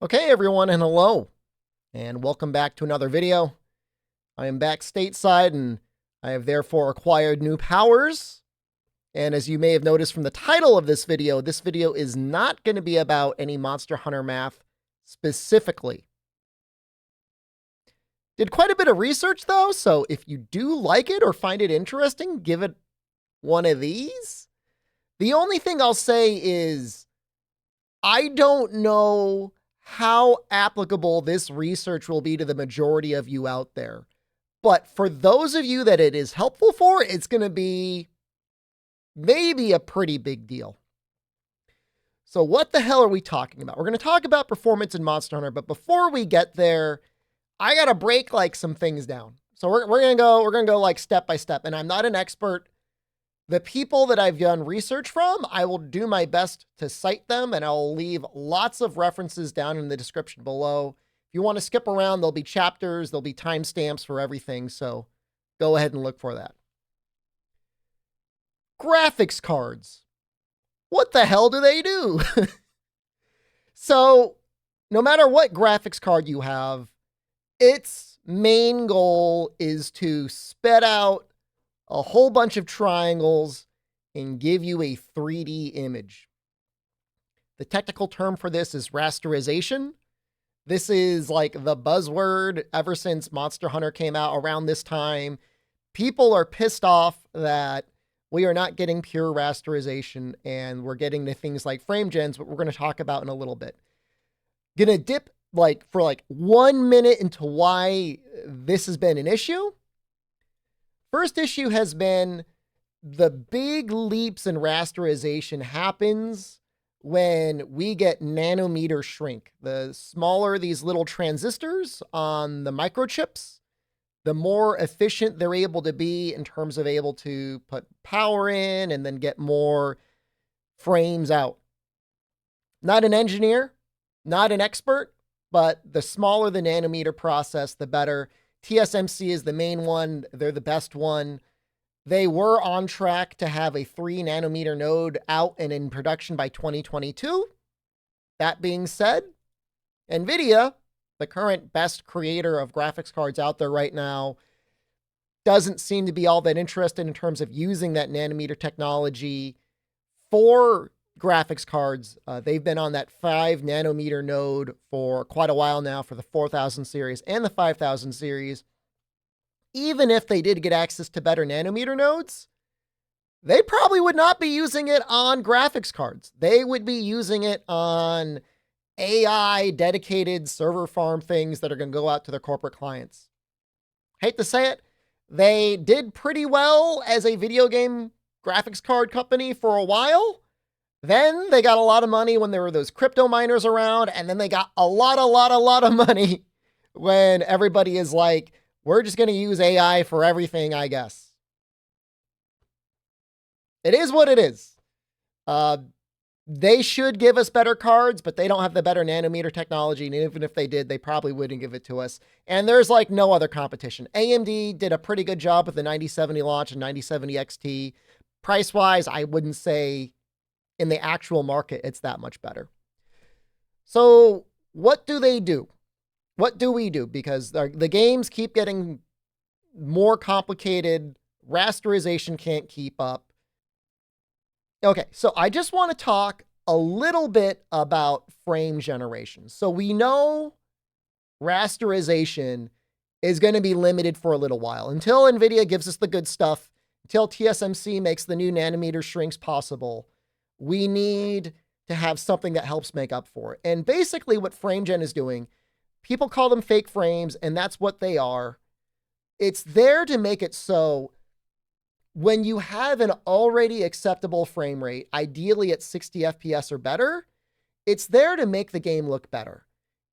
Okay, everyone, and hello, and welcome back to another video. I am back stateside, and I have therefore acquired new powers. And as you may have noticed from the title of this video is not going to be about any Monster Hunter math specifically. Did quite a bit of research, though, so if you do like it or find it interesting, give it one of these. The only thing I'll say is I don't know how applicable this research will be to the majority of you out there. But for those of you that it is helpful for, it's going to be maybe a pretty big deal. So what the hell are we talking about? We're going to talk about performance in Monster Hunter, but before we get there, I got to break like some things down. So we're going to go like step by step, and I'm not an expert. The people that I've done research from, I will do my best to cite them, and I'll leave lots of references down in the description below. If you want to skip around, there'll be chapters, there'll be timestamps for everything, so go ahead and look for that. Graphics cards. What the hell do they do? So, no matter what graphics card you have, its main goal is to spit out a whole bunch of triangles and give you a 3D image. The technical term for this is rasterization. This is like the buzzword ever since Monster Hunter came out around this time. People are pissed off that we are not getting pure rasterization and we're getting to things like frame gens, but we're going to talk about in a little bit. Gonna dip for 1 minute into why this has been an issue. First issue has been the big leaps in rasterization happens when we get nanometer shrink. The smaller these little transistors on the microchips, the more efficient they're able to be in terms of able to put power in and then get more frames out. Not an engineer, not an expert, but the smaller the nanometer process, the better. TSMC is the main one. They're the best one. They were on track to have a 3 nanometer node out and in production by 2022. That being said, NVIDIA, the current best creator of graphics cards out there right now, doesn't seem to be all that interested in terms of using that nanometer technology for graphics cards. They've been on that 5 nanometer node for quite a while now for the 4000 series and the 5000 series. Even if they did get access to better nanometer nodes, they probably would not be using it on graphics cards. They would be using it on AI dedicated server farm things that are going to go out to their corporate clients. Hate to say it, they did pretty well as a video game graphics card company for a while. Then they got a lot of money when there were those crypto miners around, and then they got a lot of money when everybody is like, we're just going to use AI for everything, I guess. It is what it is. They should give us better cards, but they don't have the better nanometer technology, and even if they did, they probably wouldn't give it to us. And there's like no other competition. AMD did a pretty good job with the 9070 launch and 9070 XT. Price-wise, I wouldn't say in the actual market it's that much better. So what do they do? What do we do? Because the games keep getting more complicated. Rasterization can't keep up. Okay, so I just want to talk a little bit about frame generation. So we know rasterization is going to be limited for a little while until NVIDIA gives us the good stuff, until TSMC makes the new nanometer shrinks possible. We need to have something that helps make up for it. And basically what FrameGen is doing, people call them fake frames, and that's what they are. It's there to make it so when you have an already acceptable frame rate, ideally at 60 FPS or better, it's there to make the game look better.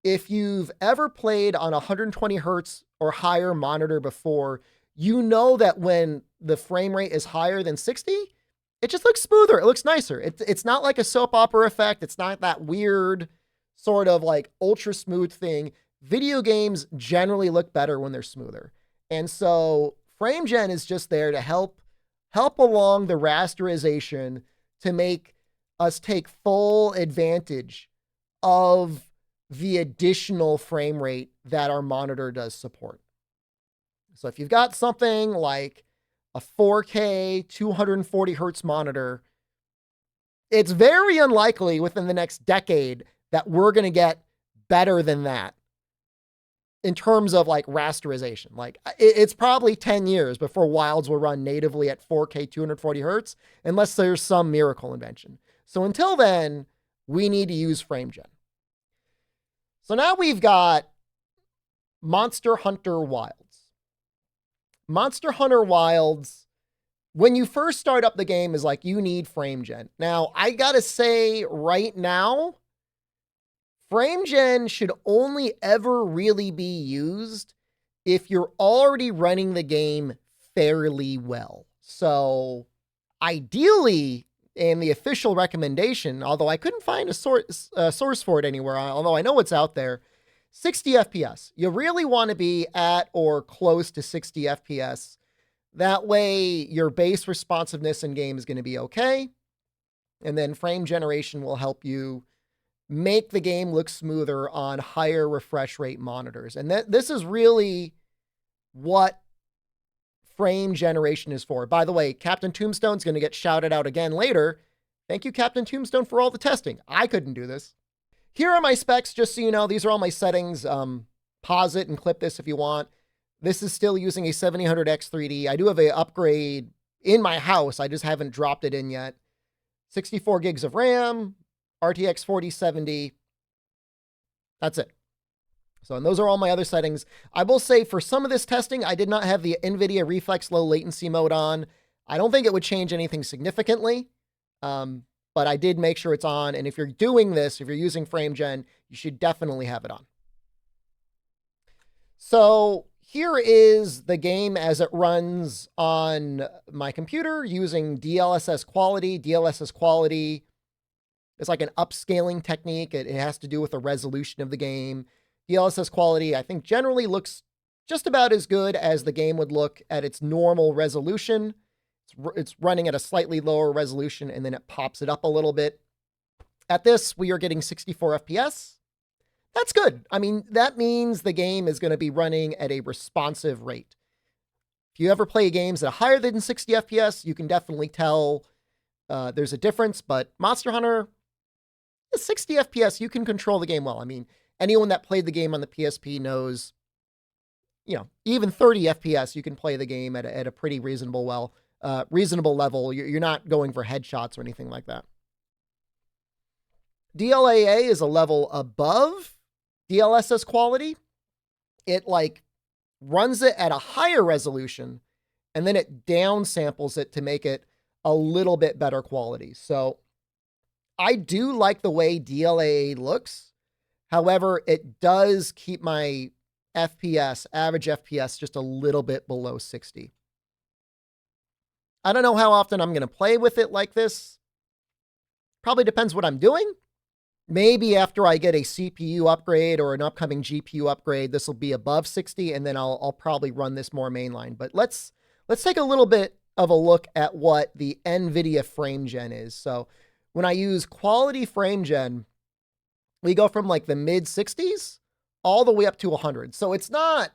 If you've ever played on 120 hertz or higher monitor before, you know that when the frame rate is higher than 60, it just looks smoother. It looks nicer. It's not like a soap opera effect. It's not that weird sort of like ultra smooth thing. Video games generally look better when they're smoother. And so FrameGen is just there to help along the rasterization to make us take full advantage of the additional frame rate that our monitor does support. So if you've got something like a 4K 240 hertz monitor, it's very unlikely within the next decade that we're going to get better than that in terms of like rasterization. Like it's probably 10 years before Wilds will run natively at 4K 240 hertz, unless there's some miracle invention. So until then, we need to use FrameGen. So now we've got Monster Hunter Wilds. Monster Hunter Wilds, when you first start up the game, is like, you need FrameGen. Now, I gotta say right now, FrameGen should only ever really be used if you're already running the game fairly well. So ideally, in the official recommendation, although I couldn't find a source for it anywhere, although I know it's out there, 60 FPS. You really want to be at or close to 60 FPS. That way, your base responsiveness in game is going to be okay. And then frame generation will help you make the game look smoother on higher refresh rate monitors. And this is really what frame generation is for. By the way, Captain Tombstone's going to get shouted out again later. Thank you, Captain Tombstone, for all the testing. I couldn't do this. Here are my specs, just so you know. These are all my settings. Pause it and clip this if you want. This is still using a 7000X 3D. I do have an upgrade in my house. I just haven't dropped it in yet. 64 gigs of RAM, RTX 4070. That's it. So, and those are all my other settings. I will say for some of this testing, I did not have the NVIDIA Reflex low latency mode on. I don't think it would change anything significantly. But I did make sure it's on. And if you're doing this, if you're using FrameGen, you should definitely have it on. So here is the game as it runs on my computer using DLSS quality. DLSS quality is like an upscaling technique. It has to do with the resolution of the game. DLSS quality, I think, generally looks just about as good as the game would look at its normal resolution. It's running at a slightly lower resolution, and then it pops it up a little bit. At this, we are getting 64 FPS. That's good. I mean, that means the game is going to be running at a responsive rate. If you ever play games that are higher than 60 FPS, you can definitely tell there's a difference. But Monster Hunter, 60 FPS, you can control the game well. I mean, anyone that played the game on the PSP knows, even 30 FPS, you can play the game at a pretty reasonable level. You're not going for headshots or anything like that. DLAA is a level above DLSS quality. It runs it at a higher resolution, and then it downsamples it to make it a little bit better quality. So I do like the way DLAA looks. However, it does keep my average FPS, just a little bit below 60. I don't know how often I'm going to play with it like this. Probably depends what I'm doing. Maybe after I get a CPU upgrade or an upcoming GPU upgrade, this will be above 60, and then I'll probably run this more mainline. But let's take a little bit of a look at what the NVIDIA FrameGen is. So when I use quality FrameGen, we go from the mid 60s all the way up to 100. So it's not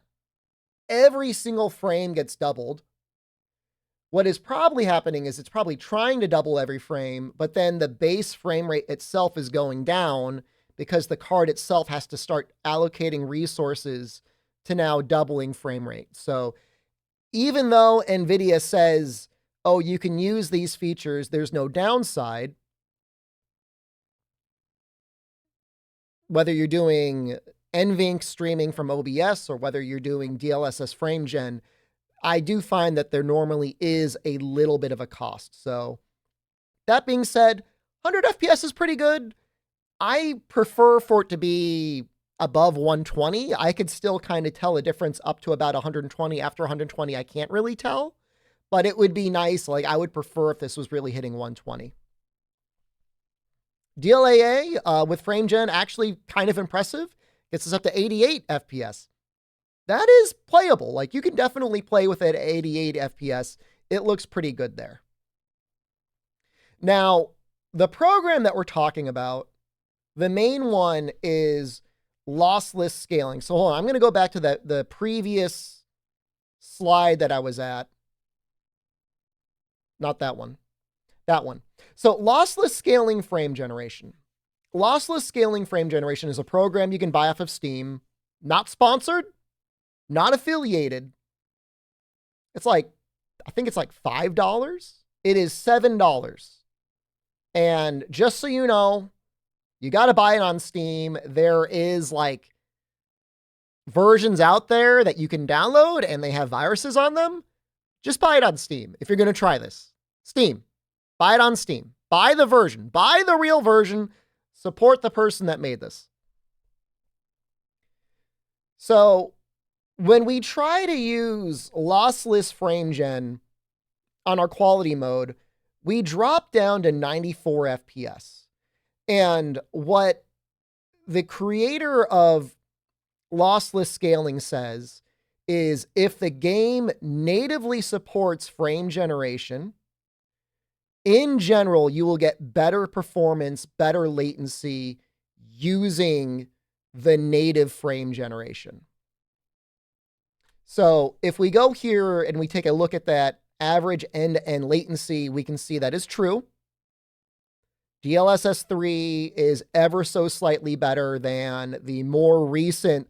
every single frame gets doubled. What is probably happening is it's probably trying to double every frame, but then the base frame rate itself is going down because the card itself has to start allocating resources to now doubling frame rate. So even though NVIDIA says, oh, you can use these features, there's no downside, whether you're doing NVENC streaming from OBS or whether you're doing DLSS FrameGen, I do find that there normally is a little bit of a cost. So that being said, 100 FPS is pretty good. I prefer for it to be above 120. I could still kind of tell a difference up to about 120. After 120, I can't really tell, but it would be nice. I would prefer if this was really hitting 120. DLAA with FrameGen, actually kind of impressive. Gets us up to 88 FPS. That is playable. You can definitely play with it at 88 FPS. It looks pretty good there. Now, the program that we're talking about, the main one is lossless scaling. So hold on, I'm going to go back to the previous slide that I was at. Not that one. That one. So lossless scaling frame generation. Lossless scaling frame generation is a program you can buy off of Steam. Not sponsored, not affiliated. It's like, I think it's like $5. It is $7. And just so you know, you got to buy it on Steam. There is like versions out there that you can download and they have viruses on them. Just buy it on Steam if you're going to try this. Steam. Buy it on Steam. Buy the version. Buy the real version. Support the person that made this. So when we try to use lossless frame gen on our quality mode, we drop down to 94 FPS. And what the creator of lossless scaling says is if the game natively supports frame generation, in general, you will get better performance, better latency using the native frame generation. So if we go here and we take a look at that average end-to-end latency, we can see that is true. DLSS 3 is ever so slightly better than the more recent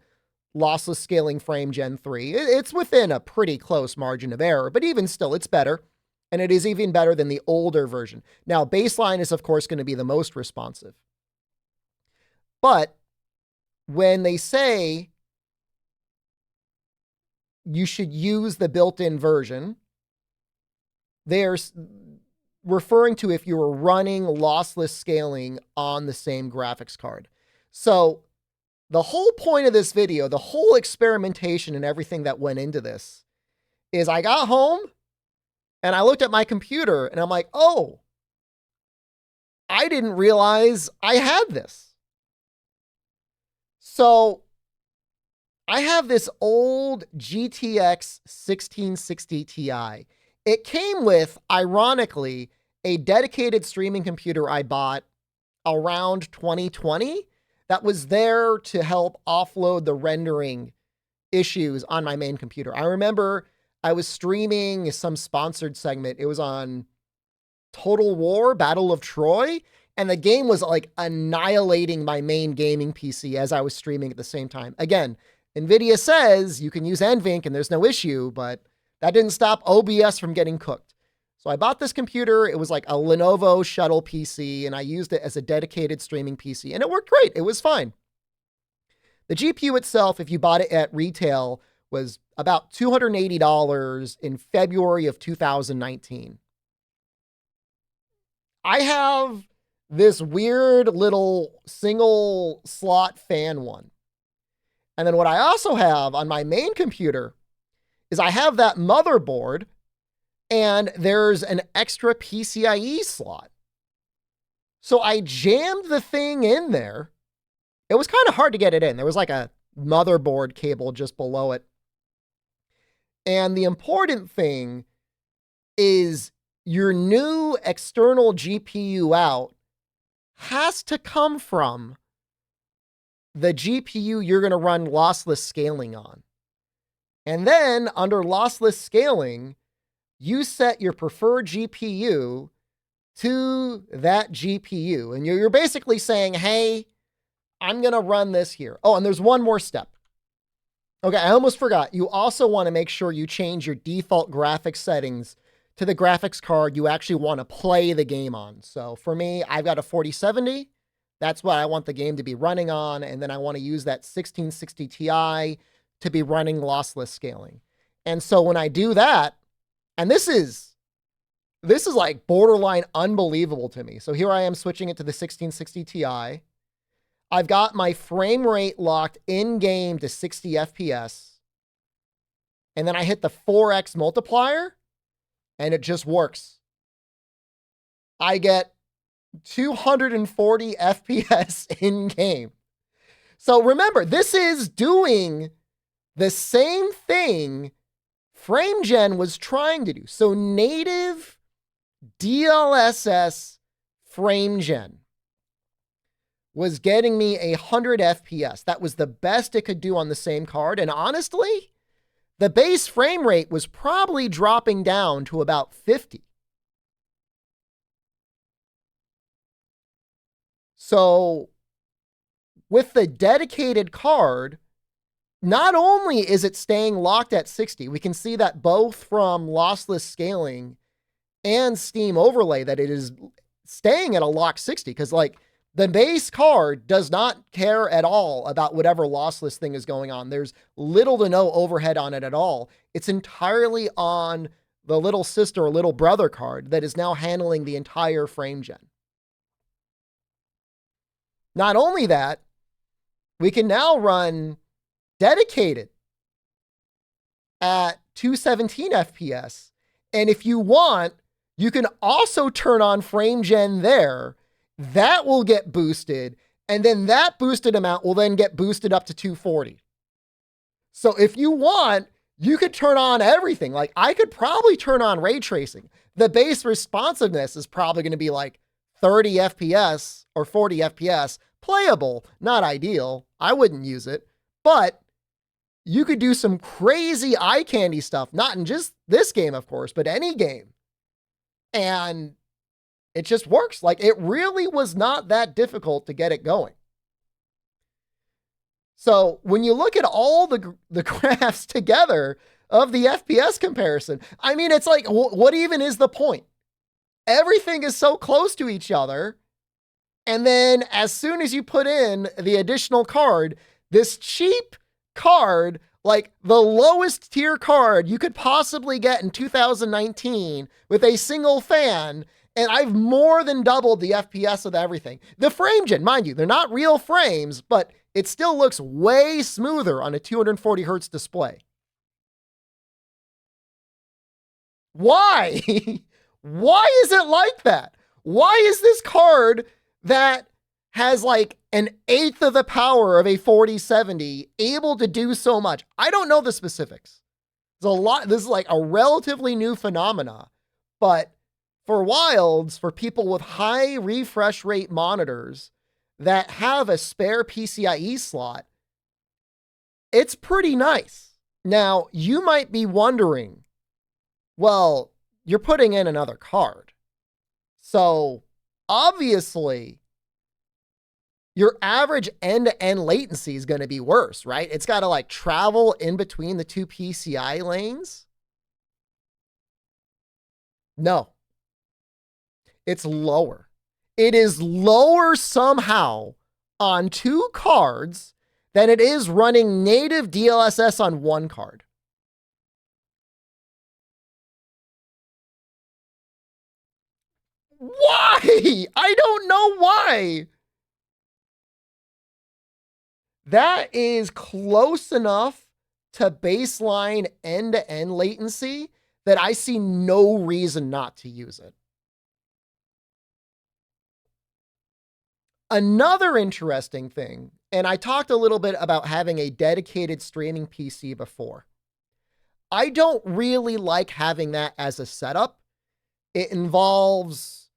lossless scaling frame gen 3. It's within a pretty close margin of error, but even still, it's better. And it is even better than the older version. Now, baseline is, of course, going to be the most responsive. But when they say you should use the built-in version, they're referring to if you were running lossless scaling on the same graphics card. So the whole point of this video, the whole experimentation and everything that went into this is I got home and I looked at my computer and I'm like, oh, I didn't realize I had this. So I have this old GTX 1660 Ti. It came with, ironically, a dedicated streaming computer I bought around 2020 that was there to help offload the rendering issues on my main computer. I remember I was streaming some sponsored segment. It was on Total War, Battle of Troy, and the game was like annihilating my main gaming PC as I was streaming at the same time. Again, NVIDIA says you can use NVENC and there's no issue, but that didn't stop OBS from getting cooked. So I bought this computer. It was like a Lenovo shuttle PC, and I used it as a dedicated streaming PC, and it worked great. It was fine. The GPU itself, if you bought it at retail, was about $280 in February of 2019. I have this weird little single slot fan one. And then what I also have on my main computer is I have that motherboard and there's an extra PCIe slot. So I jammed the thing in there. It was kind of hard to get it in. There was like a motherboard cable just below it. And the important thing is your new external GPU out has to come from the GPU you're going to run lossless scaling on. And then under lossless scaling, you set your preferred GPU to that GPU. And you're basically saying, hey, I'm going to run this here. Oh, and there's one more step. Okay, I almost forgot. You also want to make sure you change your default graphics settings to the graphics card you actually want to play the game on. So for me, I've got a 4070. That's what I want the game to be running on. And then I want to use that 1660 Ti to be running lossless scaling. And so when I do that, and this is like borderline unbelievable to me. So here I am switching it to the 1660 Ti. I've got my frame rate locked in game to 60 FPS. And then I hit the 4x multiplier and it just works. I get 240 FPS in game. So remember, this is doing the same thing FrameGen was trying to do. So native DLSS FrameGen. was getting me 100 FPS. That was the best it could do on the same card. And honestly, the base frame rate was probably dropping down to about 50. So with the dedicated card, not only is it staying locked at 60, we can see that both from lossless scaling and Steam overlay that it is staying at a locked 60, because like the base card does not care at all about whatever lossless thing is going on. There's little to no overhead on it at all. It's entirely on the little sister or little brother card that is now handling the entire frame gen. Not only that, we can now run dedicated at 217 FPS. And if you want, you can also turn on frame gen there. That will get boosted. And then that boosted amount will then get boosted up to 240. So if you want, you could turn on everything. Like I could probably turn on ray tracing. The base responsiveness is probably going to be like 30 FPS or 40 FPS. Playable, not ideal. I wouldn't use it. But you could do some crazy eye candy stuff, not in just this game, of course, but any game. And it just works. Like it really was not that difficult to get it going. So when you look at all the graphs together of the FPS comparison, I mean, it's like, what even is the point? Everything is so close to each other. And then as soon as you put in the additional card, this cheap card, like the lowest tier card you could possibly get in 2019 with a single fan, and I've more than doubled the FPS of everything. The frame gen, mind you, they're not real frames, but it still looks way smoother on a 240 hertz display. Why? Why is it like that? Why is this card that has like an eighth of the power of a 4070 able to do so much? I don't know the specifics. There's a lot. This is like a relatively new phenomena, but for Wilds, for people with high refresh rate monitors that have a spare PCIe slot, it's pretty nice. Now, you might be wondering, well, you're putting in another card. So obviously, your average end-to-end latency is going to be worse, right? It's got to like travel in between the two PCI lanes. No, it's lower. It is lower somehow on two cards than it is running native DLSS on one card. Why? I don't know why. That is close enough to baseline end-to-end latency that I see no reason not to use it. Another interesting thing, and I talked a little bit about having a dedicated streaming PC before. I don't really like having that as a setup. It involves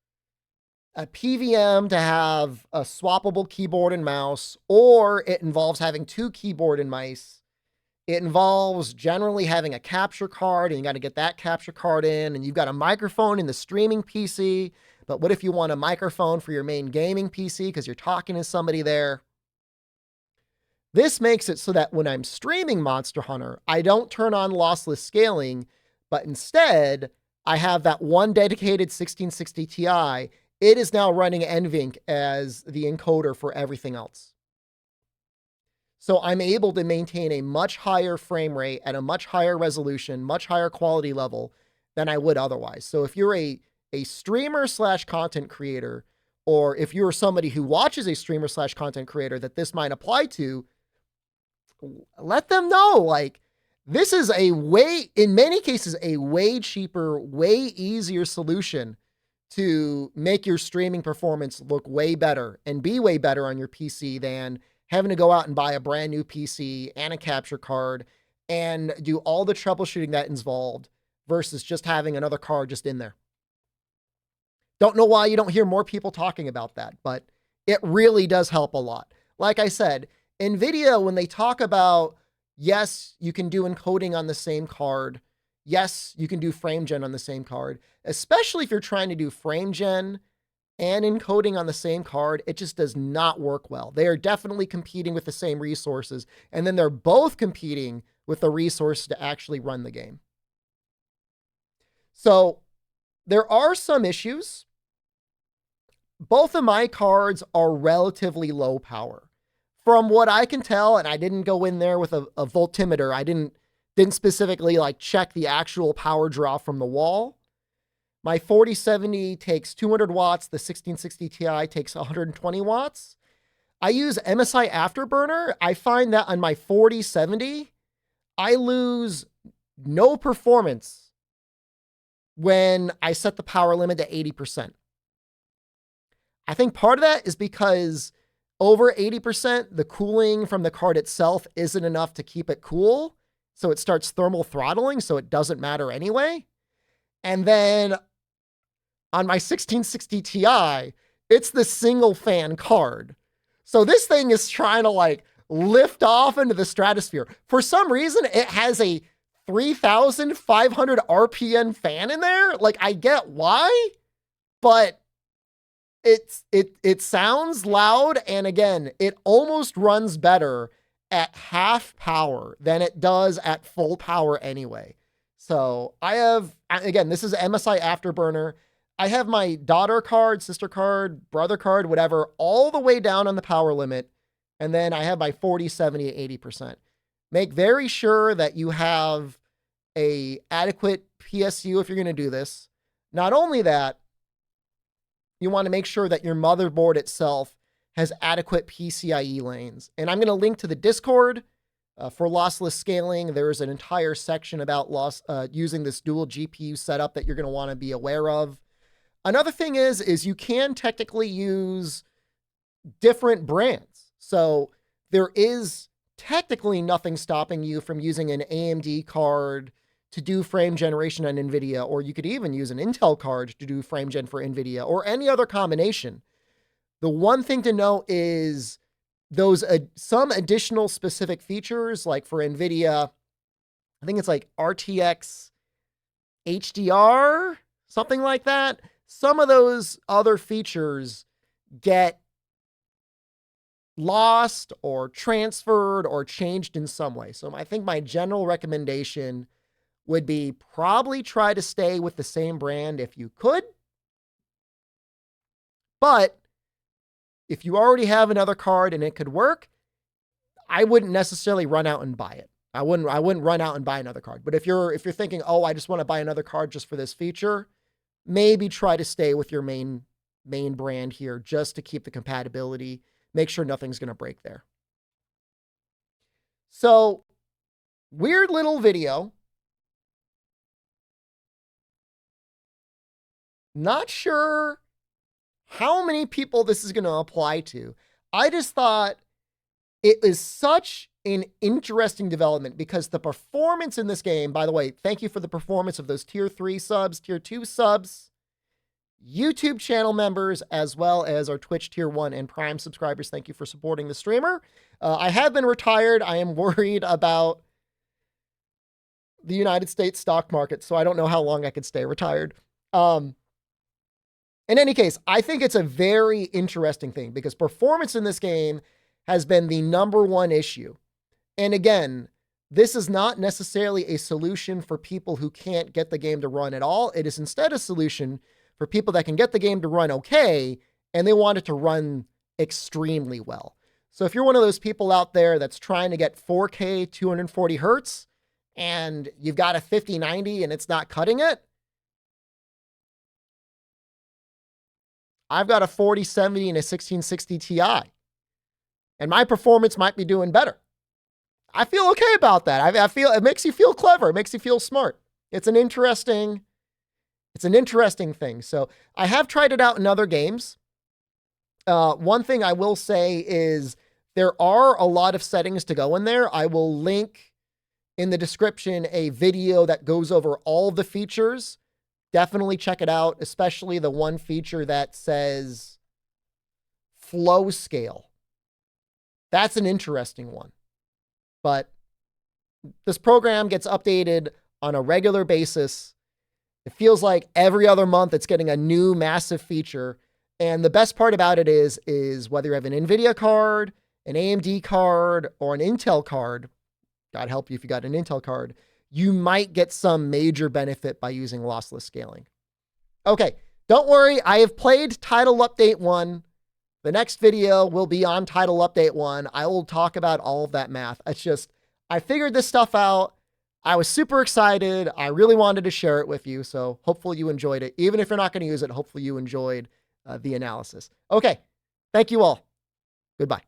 a PVM to have a swappable keyboard and mouse, or it involves having two keyboard and mice. It involves generally having a capture card, and you got to get that capture card in, and you've got a microphone in the streaming PC. But what if you want a microphone for your main gaming PC because you're talking to somebody there? This makes it so that when I'm streaming Monster Hunter, I don't turn on lossless scaling, but instead I have that one dedicated 1660 Ti. It is now running NVENC as the encoder for everything else. So I'm able to maintain a much higher frame rate at a much higher resolution, much higher quality level than I would otherwise. So if you're a streamer / content creator, or if you're somebody who watches a streamer / content creator that this might apply to, let them know, like, this is a way, in many cases, a way cheaper, way easier solution to make your streaming performance look way better and be way better on your PC than having to go out and buy a brand new PC and a capture card and do all the troubleshooting that is involved versus just having another card just in there. Don't know why you don't hear more people talking about that, but It really does help a lot. Like I said, NVIDIA, when they talk about, yes, you can do encoding on the same card. Yes, you can do frame gen on the same card, especially if you're trying to do frame gen and encoding on the same card, it just does not work well. They are definitely competing with the same resources, and then they're both competing with the resources to actually run the game. So there are some issues. Both of my cards are relatively low power. From what I can tell, and I didn't go in there with a voltimeter, I didn't specifically like check the actual power draw from the wall. My 4070 takes 200 watts. The 1660 Ti takes 120 watts. I use MSI Afterburner. I find that on my 4070, I lose no performance when I set the power limit to 80%. I think part of that is because over 80%, the cooling from the card itself isn't enough to keep it cool. So it starts thermal throttling, so it doesn't matter anyway. And then on my 1660 Ti, it's the single fan card. So this thing is trying to like lift off into the stratosphere. For some reason, it has a 3,500 RPM fan in there. Like, I get why, but it sounds loud. And again, it almost runs better at half power than it does at full power anyway. So I have, again, this is MSI Afterburner. I have my daughter card, sister card, brother card, whatever, all the way down on the power limit. And then I have my 4070 at 80%. Make very sure that you have a adequate PSU if you're going to do this. Not only that, you want to make sure that your motherboard itself has adequate PCIe lanes. And I'm going to link to the Discord for lossless scaling. There is an entire section about using this dual GPU setup that you're going to want to be aware of. Another thing is you can technically use different brands. So there is technically nothing stopping you from using an AMD card to do frame generation on NVIDIA, or you could even use an Intel card to do frame gen for NVIDIA, or any other combination. The one thing to know is those some additional specific features, like for NVIDIA, I think it's like RTX HDR, something like that. Some of those other features get lost or transferred or changed in some way. So I think my general recommendation would be probably try to stay with the same brand if you could. But if you already have another card and it could work, I wouldn't necessarily run out and buy it. I wouldn't run out and buy another card. But if you're thinking, oh, I just want to buy another card just for this feature, maybe try to stay with your main brand here just to keep the compatibility. Make sure nothing's going to break there. So, weird little video. Not sure how many people this is going to apply to. I just thought it is such an interesting development because the performance in this game, by the way, thank you for the performance of those tier 3 subs, tier 2 subs, YouTube channel members, as well as our Twitch tier 1 and Prime subscribers. Thank you for supporting the streamer. I have been retired. I am worried about the United States stock market, so I don't know how long I could stay retired. In any case, I think it's a very interesting thing because performance in this game has been the #1 issue. And again, this is not necessarily a solution for people who can't get the game to run at all. It is instead a solution for people that can get the game to run okay, and they want it to run extremely well. So if you're one of those people out there that's trying to get 4K 240 hertz and you've got a 5090 and it's not cutting it, I've got a 4070 and a 1660 Ti, and my performance might be doing better. I feel okay about that. I feel it makes you feel clever. It makes you feel smart. It's an interesting thing. So I have tried it out in other games. One thing I will say is there are a lot of settings to go in there. I will link in the description a video that goes over all the features. Definitely check it out, especially the one feature that says flow scale. That's an interesting one. But this program gets updated on a regular basis. It feels like every other month it's getting a new massive feature. And the best part about it is whether you have an NVIDIA card, an AMD card, or an Intel card, God help you if you got an Intel card, you might get some major benefit by using lossless scaling. Okay, don't worry. I have played Title Update 1. The next video will be on Title Update 1. I will talk about all of that math. It's just, I figured this stuff out. I was super excited. I really wanted to share it with you. So hopefully you enjoyed it. Even if you're not going to use it, hopefully you enjoyed the analysis. Okay, thank you all. Goodbye.